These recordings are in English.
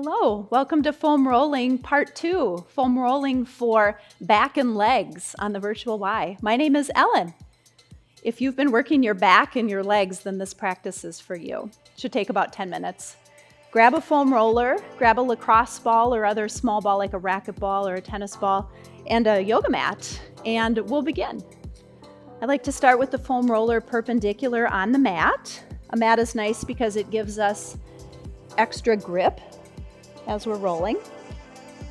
Hello, welcome to foam rolling part 2, foam rolling for back and legs on the virtual Y. My name is Ellen. If you've been working your back and your legs, then this practice is for you. It should take about 10 minutes. Grab a foam roller, grab a lacrosse ball or other small ball like a racquetball or a tennis ball, and a yoga mat, and we'll begin. I like to start with the foam roller perpendicular on the mat. A mat is nice because it gives us extra grip as we're rolling.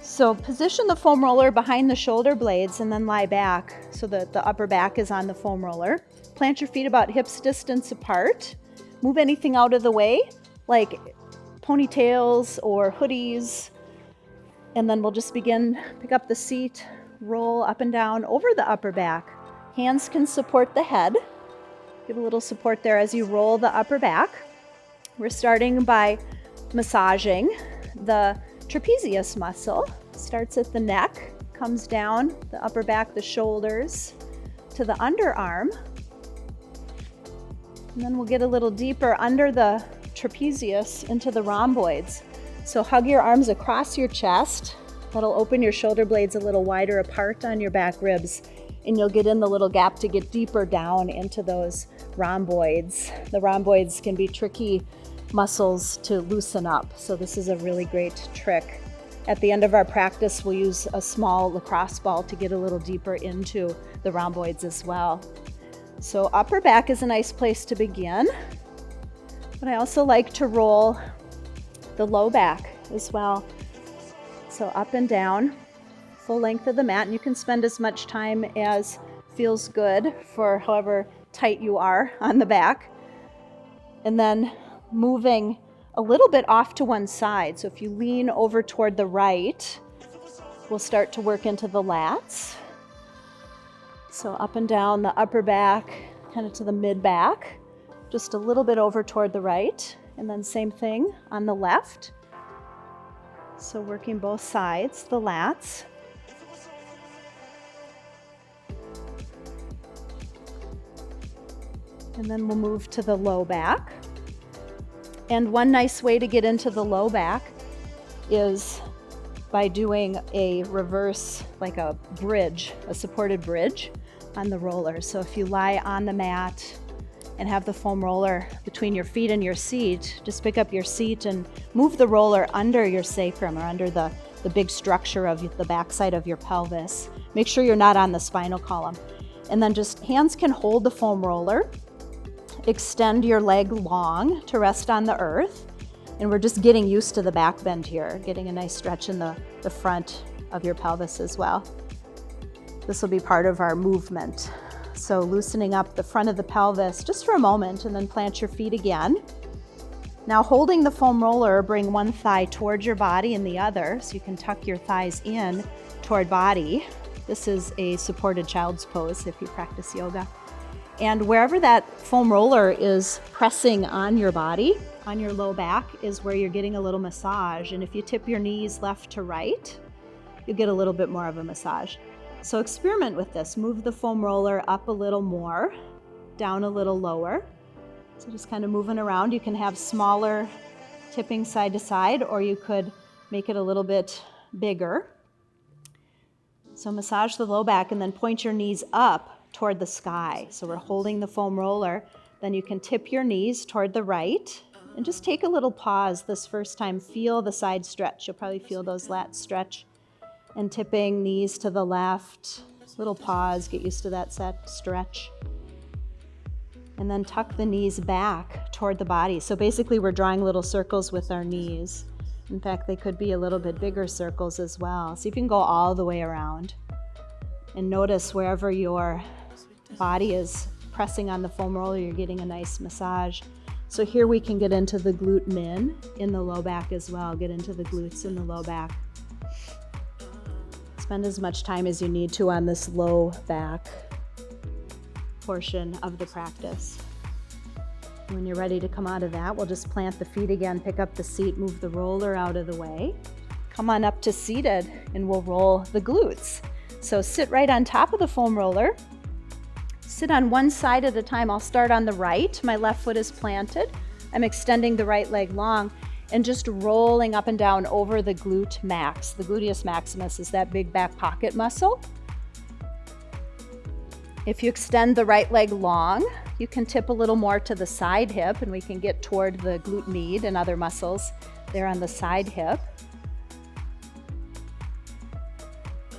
So position the foam roller behind the shoulder blades and then lie back so that the upper back is on the foam roller. Plant your feet about hips distance apart. Move anything out of the way, like ponytails or hoodies. And then we'll just begin, pick up the seat, roll up and down over the upper back. Hands can support the head. Give a little support there as you roll the upper back. We're starting by massaging the trapezius muscle. Starts at the neck, comes down the upper back, the shoulders, to the underarm. And then we'll get a little deeper under the trapezius into the rhomboids. So hug your arms across your chest. That'll open your shoulder blades a little wider apart on your back ribs, and you'll get in the little gap to get deeper down into those rhomboids. The rhomboids can be tricky muscles to loosen up, so this is a really great trick. At the end of our practice, we'll use a small lacrosse ball to get a little deeper into the rhomboids as well. So upper back is a nice place to begin, but I also like to roll the low back as well. So up and down, full length of the mat, and you can spend as much time as feels good for however tight you are on the back. And then moving a little bit off to one side. So if you lean over toward the right, we'll start to work into the lats. So up and down the upper back, kind of to the mid back, just a little bit over toward the right. And then same thing on the left. So working both sides, the lats. And then we'll move to the low back. And one nice way to get into the low back is by doing a reverse, like a bridge, a supported bridge on the roller. So if you lie on the mat and have the foam roller between your feet and your seat, just pick up your seat and move the roller under your sacrum or under the big structure of the backside of your pelvis. Make sure you're not on the spinal column. And then just hands can hold the foam roller. Extend your leg long to rest on the earth. And we're just getting used to the back bend here, getting a nice stretch in the front of your pelvis as well. This will be part of our movement. So loosening up the front of the pelvis just for a moment and then plant your feet again. Now holding the foam roller, bring one thigh towards your body and the other, so you can tuck your thighs in toward body. This is a supported child's pose if you practice yoga. And wherever that foam roller is pressing on your body, on your low back, is where you're getting a little massage. And if you tip your knees left to right, you'll get a little bit more of a massage. So experiment with this. Move the foam roller up a little more, down a little lower. So just kind of moving around. You can have smaller tipping side to side, or you could make it a little bit bigger. So massage the low back and then point your knees up toward the sky. So we're holding the foam roller. Then you can tip your knees toward the right and just take a little pause this first time. Feel the side stretch. You'll probably feel those lats stretch. And tipping knees to the left. Little pause, get used to that set stretch. And then tuck the knees back toward the body. So basically we're drawing little circles with our knees. In fact, they could be a little bit bigger circles as well. See if you can go all the way around. And notice wherever your body is pressing on the foam roller, you're getting a nice massage. So here we can get into the glute min in the low back as well. Get into the glutes in the low back. Spend as much time as you need to on this low back portion of the practice. When you're ready to come out of that, we'll just plant the feet again, pick up the seat, move the roller out of the way. Come on up to seated and we'll roll the glutes. So sit right on top of the foam roller. Sit on one side at a time. I'll start on the right. My left foot is planted. I'm extending the right leg long. and just rolling up and down over the glute max. The gluteus maximus is that big back pocket muscle. If you extend the right leg long, you can tip a little more to the side hip, and we can get toward the glute med and other muscles there on the side hip.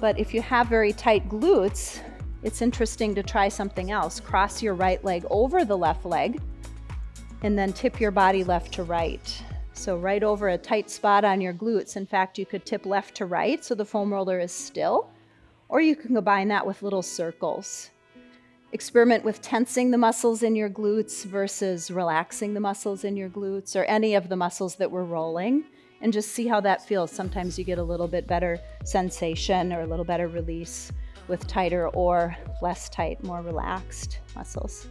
But if you have very tight glutes, it's interesting to try something else. Cross your right leg over the left leg and then tip your body left to right. So right over a tight spot on your glutes. In fact, you could tip left to right so the foam roller is still, or you can combine that with little circles. Experiment with tensing the muscles in your glutes versus relaxing the muscles in your glutes, or any of the muscles that we're rolling, and just see how that feels. Sometimes you get a little bit better sensation or a little better release with tighter or less tight, more relaxed muscles.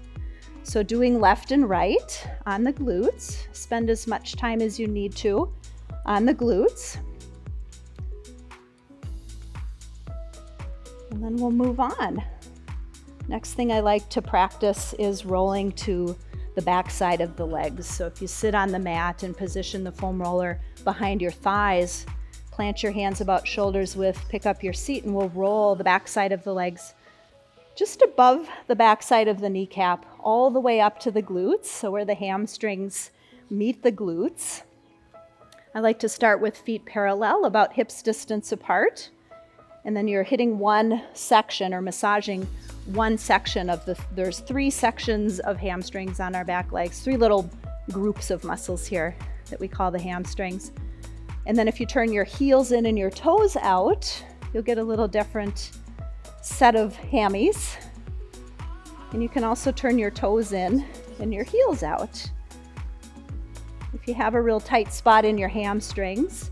So doing left and right on the glutes. Spend as much time as you need to on the glutes. And then we'll move on. Next thing I like to practice is rolling to the back side of the legs. So if you sit on the mat and position the foam roller behind your thighs, plant your hands about shoulders width, pick up your seat, and we'll roll the back side of the legs just above the back side of the kneecap, all the way up to the glutes, so where the hamstrings meet the glutes. I like to start with feet parallel, about hips distance apart, and then you're hitting one section or massaging one section of there's 3 sections of hamstrings on our back legs, 3 little groups of muscles here that we call the hamstrings. And then if you turn your heels in and your toes out, you'll get a little different set of hammies. And you can also turn your toes in and your heels out. If you have a real tight spot in your hamstrings,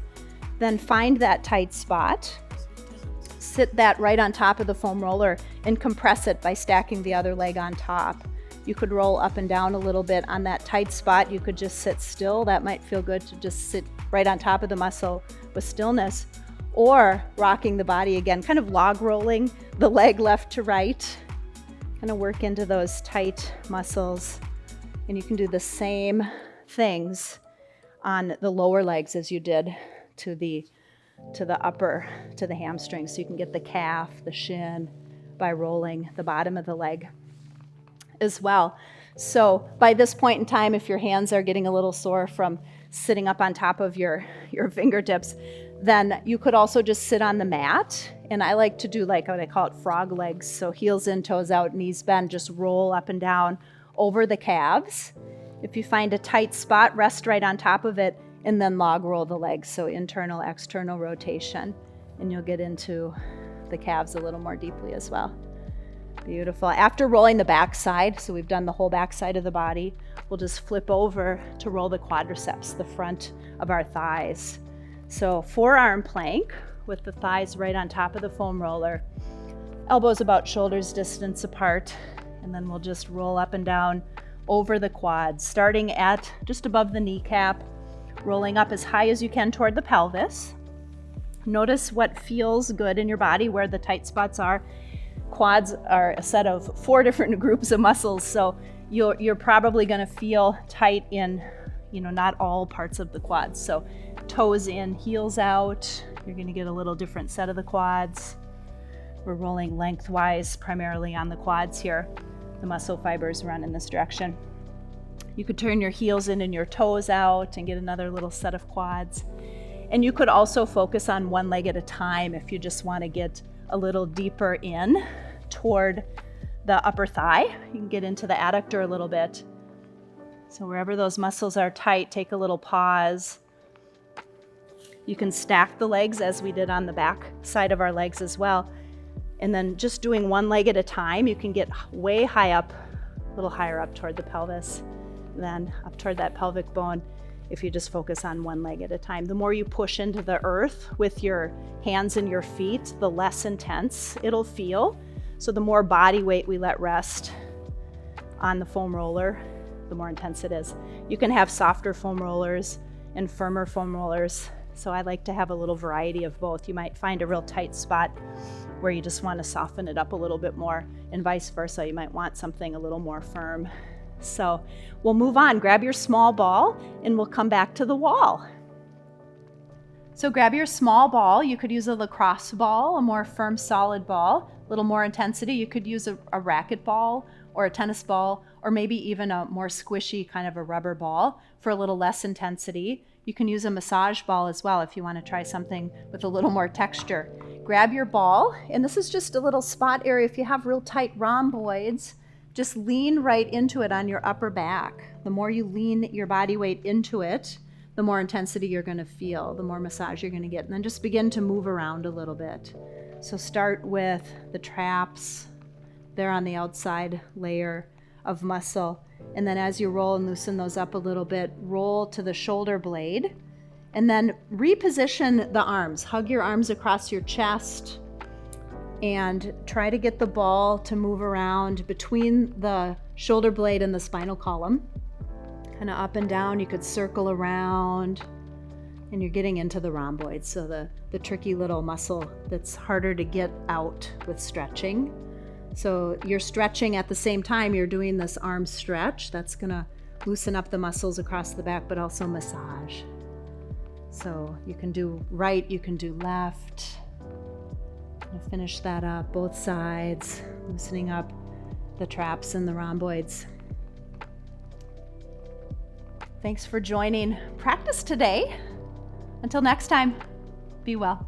then find that tight spot. Sit that right on top of the foam roller and compress it by stacking the other leg on top. You could roll up and down a little bit on that tight spot. You could just sit still. That might feel good to just sit right on top of the muscle with stillness. Or rocking the body again, kind of log rolling the leg left to right. Kind of work into those tight muscles. And you can do the same things on the lower legs as you did to the upper, to the hamstrings. So you can get the calf, the shin, by rolling the bottom of the leg as well. So by this point in time, if your hands are getting a little sore from sitting up on top of your fingertips, then you could also just sit on the mat. And I like to do like what I call it frog legs. So heels in, toes out, knees bend, just roll up and down over the calves. If you find a tight spot, rest right on top of it and then log roll the legs. So internal, external rotation. And you'll get into the calves a little more deeply as well. Beautiful. After rolling the back side, so we've done the whole back side of the body, we'll just flip over to roll the quadriceps, the front of our thighs. So forearm plank with the thighs right on top of the foam roller, elbows about shoulders distance apart, and then we'll just roll up and down over the quads, starting at just above the kneecap, rolling up as high as you can toward the pelvis. Notice what feels good in your body, where the tight spots are. Quads are a set of 4 different groups of muscles, so you're probably going to feel tight in, not all parts of the quads. So toes in, heels out, you're going to get a little different set of the quads. We're rolling lengthwise, primarily on the quads here. The muscle fibers run in this direction. You could turn your heels in and your toes out and get another little set of quads. And you could also focus on one leg at a time if you just want to get a little deeper in toward the upper thigh. You can get into the adductor a little bit. So wherever those muscles are tight, take a little pause. You can stack the legs as we did on the back side of our legs as well. And then just doing one leg at a time, you can get way high up, a little higher up toward the pelvis, then up toward that pelvic bone if you just focus on one leg at a time. The more you push into the earth with your hands and your feet, the less intense it'll feel. So the more body weight we let rest on the foam roller, the more intense it is. You can have softer foam rollers and firmer foam rollers. So I like to have a little variety of both. You might find a real tight spot where you just want to soften it up a little bit more, and vice versa. You might want something a little more firm. So we'll move on. Grab your small ball and we'll come back to the wall. So grab your small ball. You could use a lacrosse ball, a more firm, solid ball, a little more intensity. You could use a racket ball or a tennis ball, or maybe even a more squishy kind of a rubber ball for a little less intensity. You can use a massage ball as well if you want to try something with a little more texture. Grab your ball, and this is just a little spot area. If you have real tight rhomboids, just lean right into it on your upper back. The more you lean your body weight into it, the more intensity you're going to feel, the more massage you're going to get. And then just begin to move around a little bit. So start with the traps. They're on the outside layer of muscle. And then as you roll and loosen those up a little bit, roll to the shoulder blade. And then reposition the arms. Hug your arms across your chest. And try to get the ball to move around between the shoulder blade and the spinal column. Kind of up and down. You could circle around, and you're getting into the rhomboids, so the tricky little muscle that's harder to get out with stretching. So you're stretching at the same time you're doing this arm stretch. That's gonna loosen up the muscles across the back, but also massage. So you can do right, you can do left. Finish that up, both sides, loosening up the traps and the rhomboids. Thanks for joining practice today. Until next time, be well.